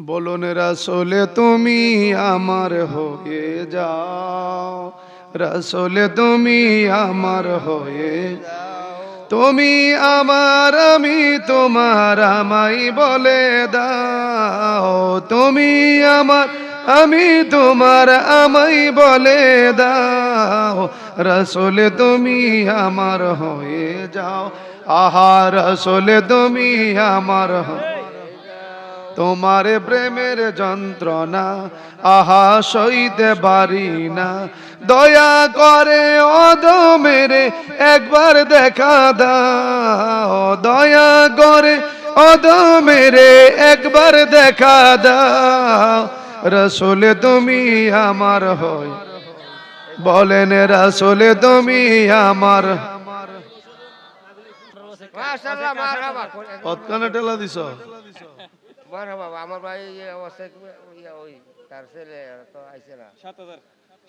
বলুন রাসূলে তুমি আমার হয়ে যাও, রাসূলে তুমি আমার হয়ে যাও। তুমি আমার আমি তোমার, আমাই বলে দাও। তুমি আমার আমি তোমার, আমাই বলে দাও। রাসূলে তুমি আমার হয়ে যাও, আহা রাসূলে তুমি আমার তোমার প্রেমের যন্ত্রণা আহা সইতে পারি না। দয়া করে অধমেরে একবার দেখা দাও, দয়া করে অধমেরে একবার দেখা দাও। রাসূলে তুমি আমার হই, বলেন রাসূলে তুমি আমার। মাশাআল্লাহ মারহাবা কতখানে টেলা দিছ? মারহাবা আমার ভাই এই অবস্থা ওই তার ছেলে তো আইছে না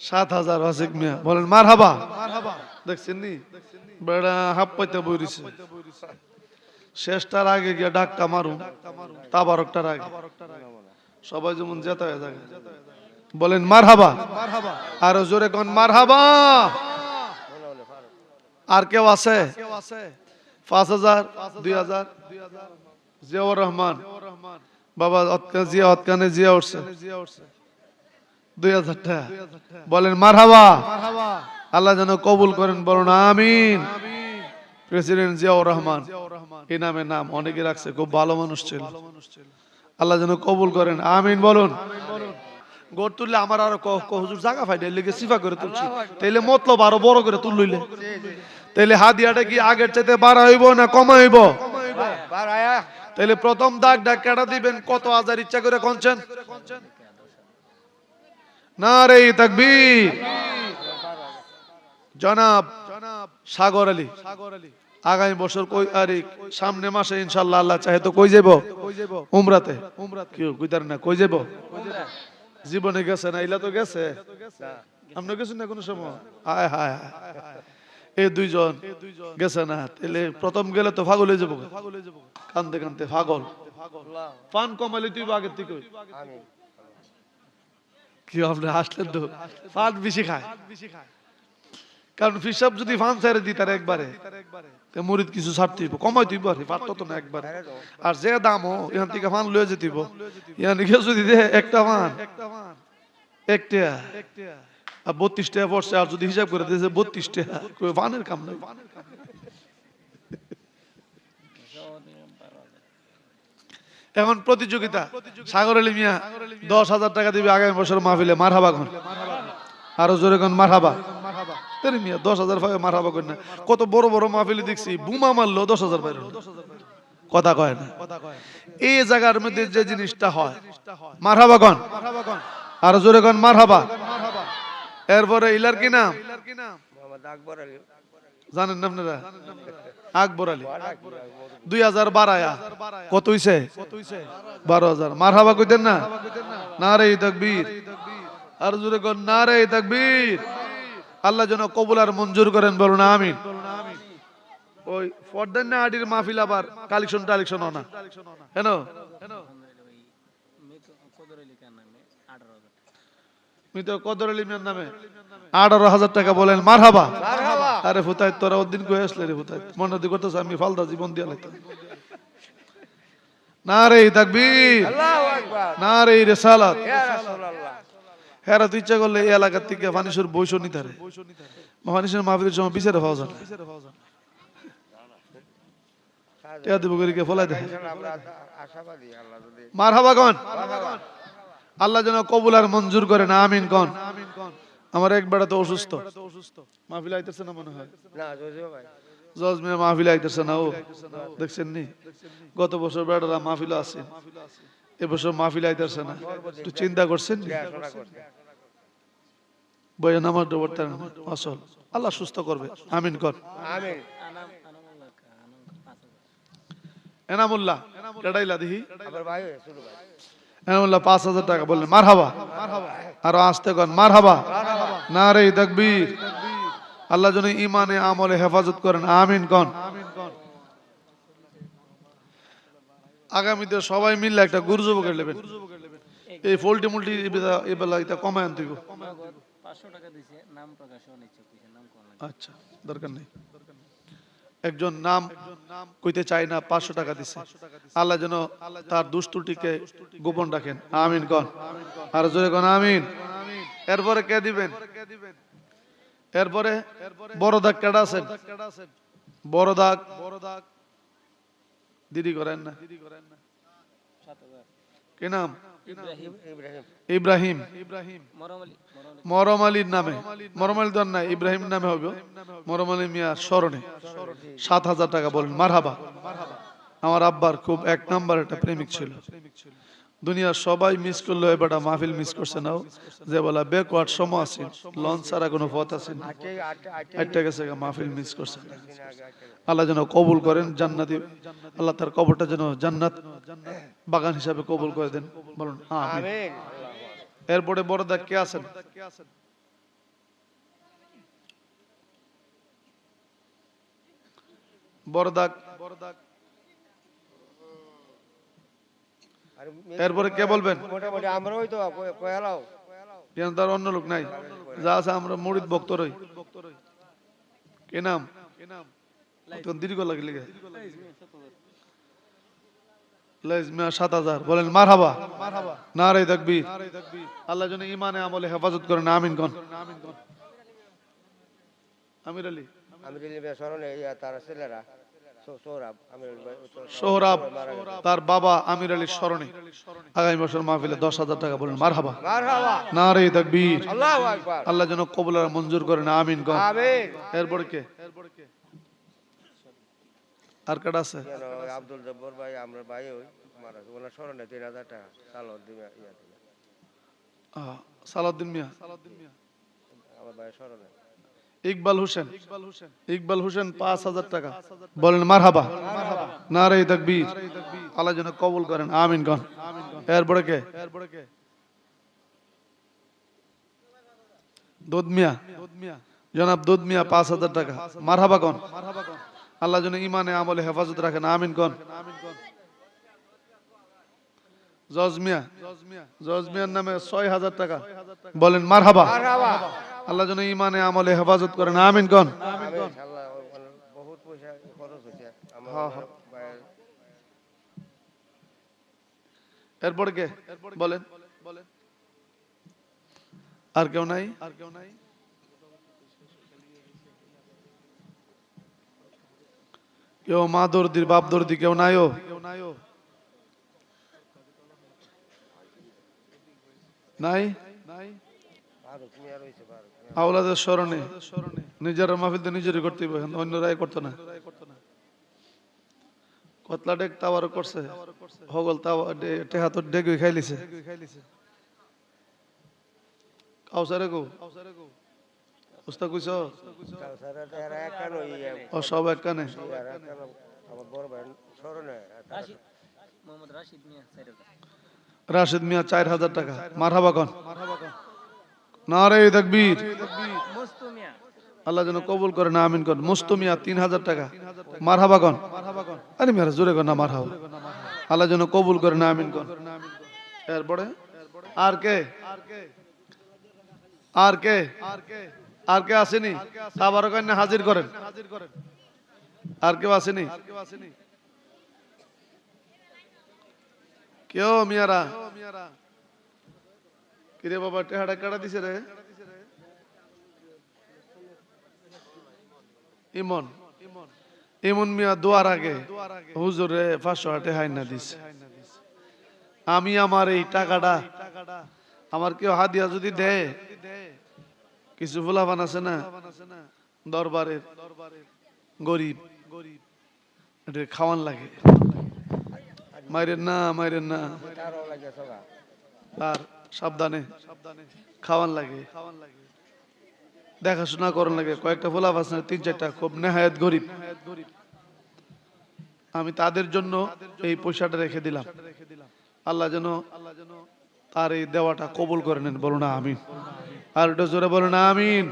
৭,০০০ ওয়াসিক মিয়া বলেন মারহাবা। দেখছেন নি বেড়া হাফ পাইতে বইরিছে। শেষটার আগে গিয়ে ডাক্কা মারুন, তাবারকটার আগে সবাই যেমন জেতা হয়ে যায়। বলেন মারহাবা, আরো জোরে কোন মারহাবা। আর কেউ আছে? ৫,০০০, ২,০০০। জিয়াউর রহমান বাবা জিয়া অতকানে জিয়া উঠছে ২,০০০ টাকা। বলেন মারহাবা, আল্লাহ যেন কবুল করেন, বলুন আমিন। প্রেসিডেন্ট জিয়াউর রহমান এই নামে নাম অনেকে রাখছে, খুব ভালো মানুষ ছিল, আল্লাহ যেন কবুল করেন, আমিন বলুন। গড় তুললে আমার আরো হুজুর জায়গা ফাইডে লেগে সিফা করে তুলছি, তাইলে মতলব আরো বড় করে তুললে তাইলে হাদিয়াটা কি আগের চাইতে বাড়া হইব না কমা হইব? তাইলে প্রথম দাগ ডাক কেটা দিবেন, কত হাজার ইচ্ছা করে কোনছেন? নারে তাকবীর। জনাব সাগর আলী আগামী বছর কই আরে সামনে মাসে ইনশাআল্লাহ আল্লাহ চাহে তো কই যাব? উমরাতে। কি কইতার না কই যাব? জীবনে গেছে না? ইলা তো গেছে, আমরা গেছি না কোন সময়? হায় হায় হায়, এই দুইজন গেছে না, তাহলে প্রথম গেলে তো পাগল হয়ে যাবো, কানতে কানতে পাগল। পান কমালি তুই আগের থেকে কি আপনি হাসলেন তো? পান বেশি খায়, কারণ ফিসাব যদি ফান ছেড়ে দিই তার একবারে মুরিদ কিছু ছাড়তে হইব, কমাই দিব আর পারতো তো না একবারে। আর যে দামও এখান থেকে ফান লয়ে যেতেইব, এখান থেকে যদি দে একটা ফান একটা ৩২ টাকা পড়ছে, আর যদি হিসাব করে দিয়েছে ৩২ টাকা, ফানের কাম নাই। এখন প্রতিযোগিতা, সাগর আলী মিয়া ১০,০০০ টাকা দিবে আগামী বছর মাহফিলে, মারহাবা কোন, আরো জোরে কোন মারহাবা। তেরে মিয়া ১০,০০০ পাবে মারহাবা কোন না। কত বড় বড় মাহফিলে দেখছি বুমা মারলো ১০,০০০ পাইল, কথা কয় না। এই জায়গার মধ্যে যে জিনিসটা হয় মারহাবা কোন, আরো জোরে কোন মারহাবা। এরপরে ইলার কি নাম জানেন না আপনারা? আকবর আলী ২,০০০ বাড়ায়া কত হইছে? ১২,০০০। মারহাবা কইতেন না? নারে তাকবীর, আর জোরে কোন নারে তাকবীর। আল্লাহ যেন কবুল আর মঞ্জুর করেন, বলুন আমিন। ওই ফরদান না আডির মাহফিল আবার কালেকশন টালেকশন না কেন? মৃত কদর আলী মিয়ার নামে ১৮,০০০ টাকা। বলেন মারহাবা। আরে ফুতাই তোরা ওদিন কই আসলে রে ফুতাই, মনে দি করতেছ আমি ফালদা জীবন দিয়া লাইতাম। নারে তাকবীর, আল্লাহু আকবার, নারে রিসালাত। ইয়া রাসূলুল্লাহ। হেরা তো ইচ্ছা করলে এই এলাকার থেকে ফানিসুর বৈশো নিতে পারে, ফানিসুর মাহফিলের সময় বিচারে পাওয়া যায় না, টিয়া দিব করে ফলাই দেয়। আমরা আশাবাদী আল্লাহ যদি মারহাবা কোন, আল্লাহ যেন কবুল আর মঞ্জুর করেন, আমিন কোন। আমার এক বেড়া তো অসুস্থ, মাহফিল আইতেছে না মনে হয়, না জোজো ভাই জজ মিয়া মাহফিল আইতেছে না, ও দেখছেন নি গত বছর বেড়ারা মাহফিল আছে, এবছর মাহফিল আইতেছে না, একটু চিন্তা করছেন নি? বইয়া নামাজ পড়তেন আসল, আল্লাহ সুস্থ করবে, আমিন কর। আমিন। এনামুল্লাহ কেডাইলা দেখি, আমার ভাই শুরু ভাই এনামুল্লাহ ৫,০০০ টাকা। বললেন মারহাবা, আরো আসতে কন মারহাবা। নারে তাকবীর। আল্লাহ যেন ইমানে আমলে হেফাজত করেন, আমিন কন। আগামীতে সবাই মিললে একটা গুরুজব করে নেবেন। এই পোল্ট্রি মুল্টি এবেলা এটা কমায় আনতে হইব। নগদ 500 টাকা দিছে, নাম প্রকাশে অনিচ্ছুক, কিসের নাম কোন লাগে? আচ্ছা, দরকার নেই। একজন নাম কইতে চায় না, 500 টাকা দিছে। আল্লাহ যেন তার দুষ্টুটিকে গোপন রাখেন, আমিন কন। আর জোরে কন আমিন। এরপরে কে দিবেন? এরপরে বড় দাগ কেডা আছেন? বড় দাগ দিদি করেন না, 7000 কি নাম? ইব্রাহিম ইব্রাহিম ইব্রাহিম মরমলি মরম আলীর নামে, মরম আলী দর নাই, ইব্রাহিম নামে হবে। মরম আলী মিয়ার স্মরণে 7,000 টাকা বলেন মারহাবা। আমার আব্বার খুব এক নাম্বার একটা প্রেমিক ছিল। দুনিয়ার সবাই মিস করলো, এবারটা মাহফিল মিস করছে নাও, যে বলা বেকওয়ার্ড সময় আছে, লঞ্চ ছাড়া কোনো পথ আছে না, একটা গেছে মাহফিল মিস করছে না। আল্লাহ যেন কবুল করেন, জান্নাতি আল্লাহ তার কবরটা যেন জান্নাত বাগান হিসাবে কবুল করে দেন, বলুন আমিন। আমিন। এরপরে বড় দাগ কে আছেন? বড় দাগ। আর এরপরে কে বলবেন? মোটামুটি আমরাই তো কয়ালাও কেন তার অন্য লোক নাই, যা আছে আমরা মুরিদ ভক্ত রই। কে নাম? তো দীর্ঘ লাগলে লাইজ মিয়া 7,000 বলেন মারহাবা। নারে তাকবীর। আল্লাহ যেন ইমানে আমলে হেফাজত করেন, আমিন কোন। আমির আলী আমি দিলে স্মরণে তার ছেলেরা সৌরভ আমির সোহরাব, তার বাবা আমির আলীর স্মরণে আগামী বছর মাহফিলে 10,000 টাকা বলেন মারহাবা। মারহাবা। নারে তাকবীর। আল্লাহু আকবার। আল্লাহ যেন কবুল আর মঞ্জুর করেন, আমিন কোন। আমিন। এরপরে কে? আর কাটা আছে? কেন আব্দুল জব্বর ভাই আমরা ভাই ওই মারা ওনার স্মরণে 3,000 টাকা সালোয়ার দিবে ইয়া দিবে সালাউদ্দিন মিয়া, আমার ভাই স্মরণে ইকবাল হোসেন, ইকবাল হোসেন 5,000 টাকা বলেন মারহাবা। নারে তাকবীর। আল্লাহ যেন কবুল করেন, আমিন কোন। এরপরে কে? দুধ মিয়া, জনাব দুধ মিয়া 5,000 টাকা মারহাবা কোন। আল্লাহ যেন ইমানে আমলে হেফাজত রাখেন, আমিন কোন। জজ মিয়া, জজ মিয়ার নামে 6,000 টাকা বলেন মারহাবা। মারহাবা। আল্লাহ যেন ইমানে আমলে হেফাজত করেন, আমিন কোন। আমিন। আল্লাহ বহুত পয়সা খরচ হইছে আমার ভাইয়ের। এরপরে কে বলেন? আর কেউ নাই? কেউ মা দর্দির বাপ দর্দি কেউ নাইও? নাই? ফারুক মিয়া রইছে ফারুক মিয়া। আওলাদের স্মরণে নিজের মাহফিল তো নিজেরই করতে হবে, অন্যরাই করতো না। কতলা ডেক তাওয়ার করছে, হগল তাওয়া টেহা তো ডেক খাইলিছে। কাউসারে গো উস্তা কইছ কাউসারা এরা একানো ইয়া ও সব এক কানে। এরা একানো আমার বড় ভাই স্মরণে রাশিদ মোহাম্মদ রাশিদ মিয়া 4000 রাশিদ মিয়া 4,000 টাকা মারহাবা কোন। নারে তাকবীর। মুস্তু মিয়া আল্লাহ যেন কবুল করেন, আমিন কোন। মুস্তু মিয়া 3,000 টাকা মারহাবা কোন। আরে মেরা জোরে কোন না মারহাবা। আল্লাহ যেন কবুল করেন, আমিন কোন। এরপরে আর কে? আর কে? আর কে আসেনি? আবার কন্যা হাজির করেন। আর কেউ আসেনি? কেউ মিয়ারা কিরে বাবা টেহাটা কাটা দিছে রে? ইমন, ইমন মিয়া দোয়ার আগে হুজুরে 500 টেহাই না দিছে। আমি আমার এই টাকাটা আমার কেউ হাদিয়া যদি দেয়, কিছু ফুলাবান আছে না দরবারের গরিব, এটা খাওয়ান লাগে। মাইরেন না, মাইরেন না, তারও লাগে সগা তার সাবধানে খাওয়ান লাগে, দেখাশোনা করন লাগে। কয়েকটা ফুলাব আছে 3-4টা খুব নেহায়েত গরিব, আমি তাদের জন্য এই পয়সাটা রেখে দিলাম। আল্লাহ যেন তার এই দেওয়াটা কবুল করে নেন, বলো না আমিন। আর এটা জোরে বলো না আমিন।